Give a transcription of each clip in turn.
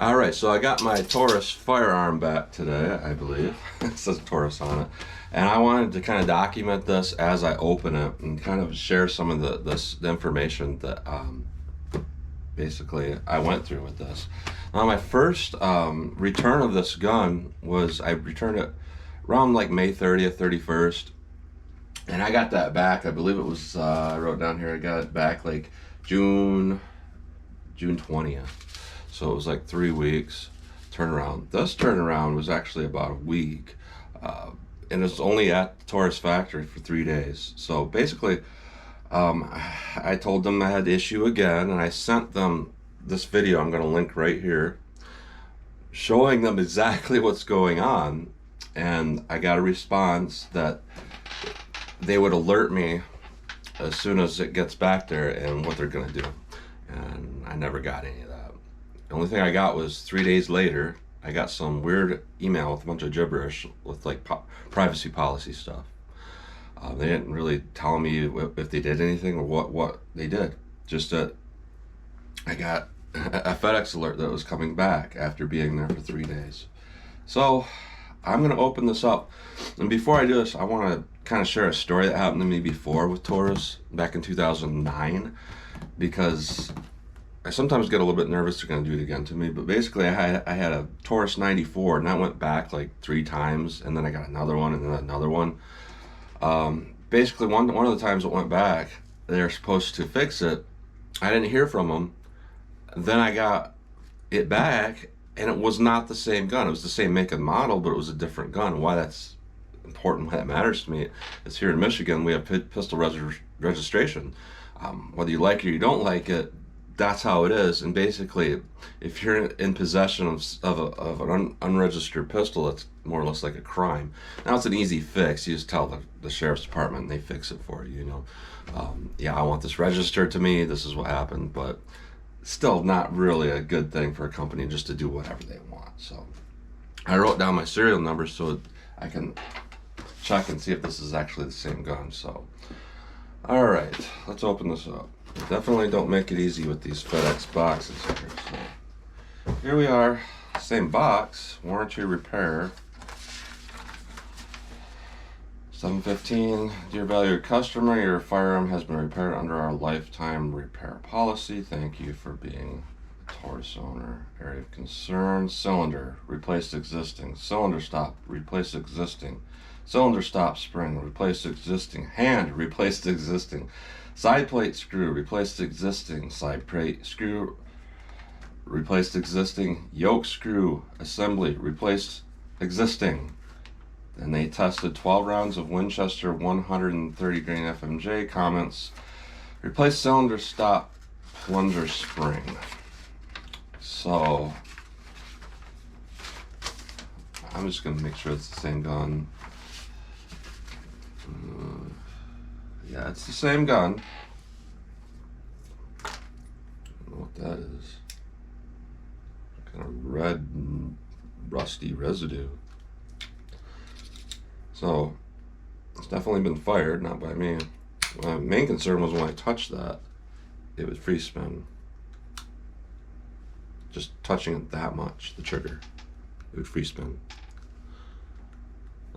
Alright, so I got my Taurus firearm back today, I believe. It says Taurus on it. And I wanted to kind of document this as I open it and kind of share some of the information that basically I went through with this. Now, my first return of this gun was, I returned it around like May 30th, 31st. And I got that back, I believe it was, I wrote down here, I got it back like June 20th. So it was like 3 weeks turnaround. This turnaround was actually about a week. And it was only at the Taurus factory for 3 days. So basically, I told them I had issue again, and I sent them this video I'm going to link right here, showing them exactly what's going on. And I got a response that they would alert me as soon as it gets back there and what they're going to do. And I never got any of that. The only thing I got was 3 days later, I got some weird email with a bunch of gibberish with like privacy policy stuff. They didn't really tell me if they did anything or what they did. Just that I got a FedEx alert that it was coming back after being there for 3 days. So I'm going to open this up. And before I do this, I want to kind of share a story that happened to me before with Taurus back in 2009, because I sometimes get a little bit nervous they're going to do it again to me. But basically, I had a Taurus 94, and that went back like 3 times, and then I got another one, and then another one. Basically, one of the times it went back, they're supposed to fix it. I didn't hear from them. Then I got it back, and it was not the same gun. It was the same make and model, but it was a different gun. Why that's important, why that matters to me, is here in Michigan, we have pistol registration. Whether you like it or you don't like it, that's how it is. And basically, if you're in possession of an unregistered pistol, it's more or less like a crime. Now, it's an easy fix. You just tell the sheriff's department and they fix it for you, you know. Yeah, I want this registered to me, this is what happened, but still not really a good thing for a company just to do whatever they want. So I wrote down my serial number so I can check and see if this is actually the same gun. So all right, let's open this up. Definitely don't make it easy with these FedEx boxes here. So here we are, same box, warranty repair. 715, dear valued customer, your firearm has been repaired under our lifetime repair policy. Thank you for being a Taurus owner. Area of concern, cylinder, replaced existing. Cylinder stop, replaced existing. Cylinder stop spring, replaced existing. Hand, replaced existing. Side plate screw, replaced existing. Side plate screw, replaced existing. Yoke screw, assembly, replaced existing. Then they tested 12 rounds of Winchester 130 grain FMJ. Comments, replaced cylinder stop, plunger spring. So I'm just gonna make sure it's the same gun. Yeah, it's the same gun. I don't know what that is. Kind of red, rusty residue. So it's definitely been fired, not by me. My main concern was when I touched that, it would free spin. Just touching it that much, the trigger, it would free spin.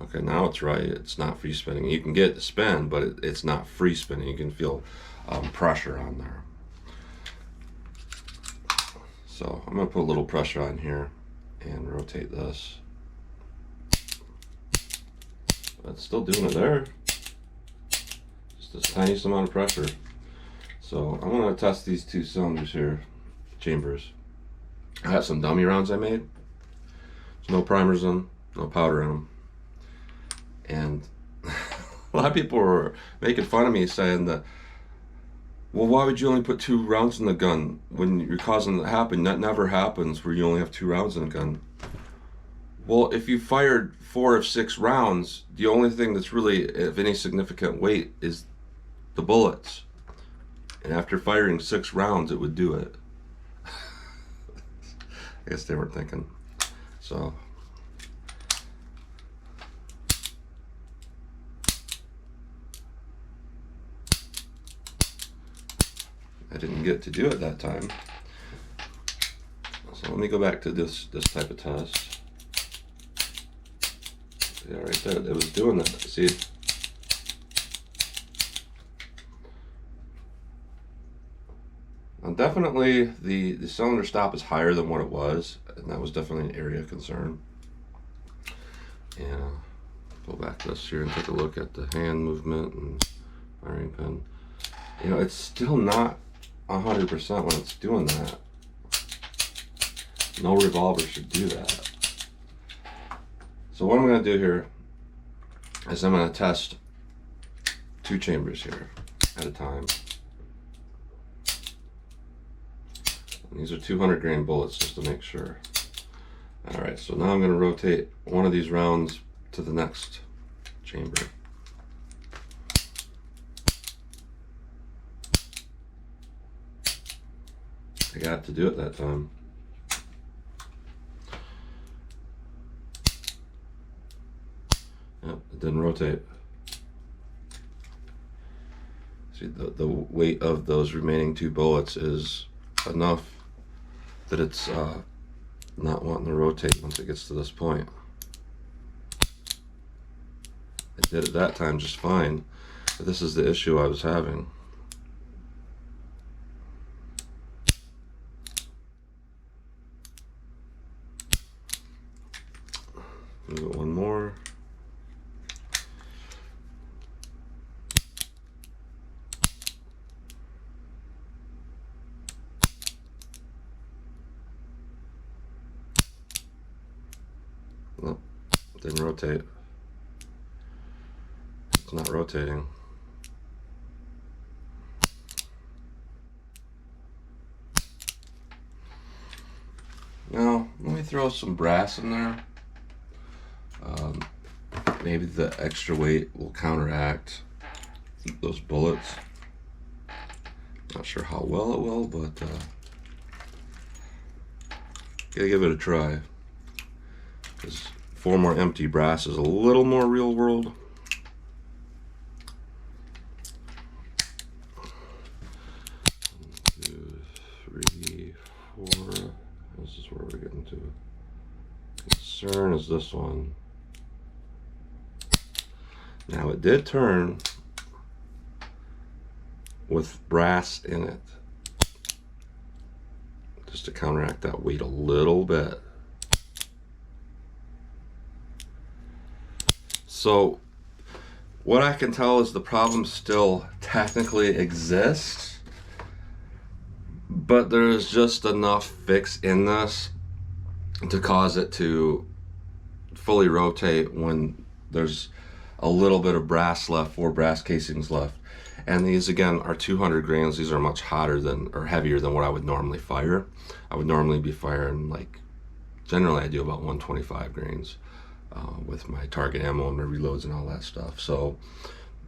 Okay, now it's right. It's not free spinning. You can get it to spin, but it's not free spinning. You can feel pressure on there. So I'm gonna put a little pressure on here and rotate this. It's still doing it there. Just this tiniest amount of pressure. So I'm gonna test these 2 cylinders here, chambers. I got some dummy rounds I made. There's no primers in them, no powder in them. And a lot of people were making fun of me, saying that, well, why would you only put 2 rounds in the gun when you're causing it to happen? That never happens where you only have 2 rounds in a gun. Well, if you fired 4 of 6 rounds, the only thing that's really of any significant weight is the bullets. And after firing 6 rounds, it would do it. I guess they weren't thinking. So I didn't get to do it that time. So let me go back to this type of test. Yeah, right there, it was doing that. See? Now definitely the cylinder stop is higher than what it was, and that was definitely an area of concern. And pull back this here and take a look at the hand movement and firing pin. You know, it's still not 100% when it's doing that. No revolver should do that. So what I'm going to do here is I'm going to test 2 chambers here at a time. And these are 200 grain bullets just to make sure. Alright, so now I'm going to rotate one of these rounds to the next chamber. I got to do it that time. Yep, it didn't rotate. See, the weight of those remaining 2 bullets is enough that it's not wanting to rotate once it gets to this point. It did it that time just fine, but this is the issue I was having. Move it one more. Nope, didn't rotate. It's not rotating. Now, let me throw some brass in there. Maybe the extra weight will counteract those bullets. Not sure how well it will, but gotta give it a try. Because 4 more empty brass is a little more real world. 1, 2, 3, 4. This is where we're getting to. Concern is this one. Now it did turn with brass in it, just to counteract that weight a little bit. So what I can tell is the problem still technically exists, but there's just enough fix in this to cause it to fully rotate when there's a little bit of brass left, 4 brass casings left. And these again are 200 grains. These are much hotter than, or heavier than what I would normally fire. I would normally be firing like, generally I do about 125 grains with my target ammo and my reloads and all that stuff. So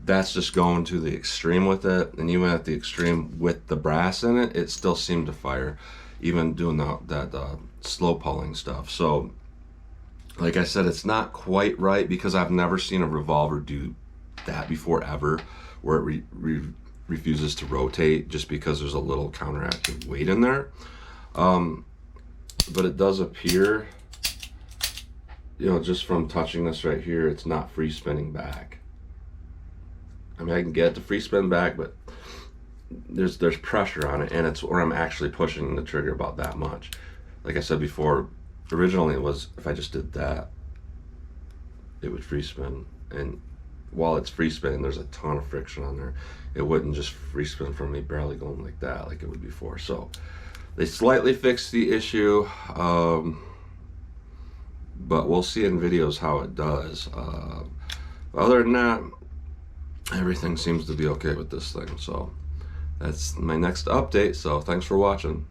that's just going to the extreme with it. And even at the extreme with the brass in it, it still seemed to fire, even doing that slow pulling stuff. So like I said, it's not quite right because I've never seen a revolver do that before ever, where it refuses to rotate just because there's a little counteractive weight in there. But it does appear, you know, just from touching this right here, it's not free spinning back. I mean, I can get the free spin back, but there's pressure on it, and it's where I'm actually pushing the trigger about that much. Like I said before, originally it was, if I just did that, it would free spin. And while it's free spinning, there's a ton of friction on there. It wouldn't just free spin from me barely going like that like it would before. So they slightly fixed the issue, but we'll see in videos how it does. Other than that, everything seems to be okay with this thing. So that's my next update. So thanks for watching.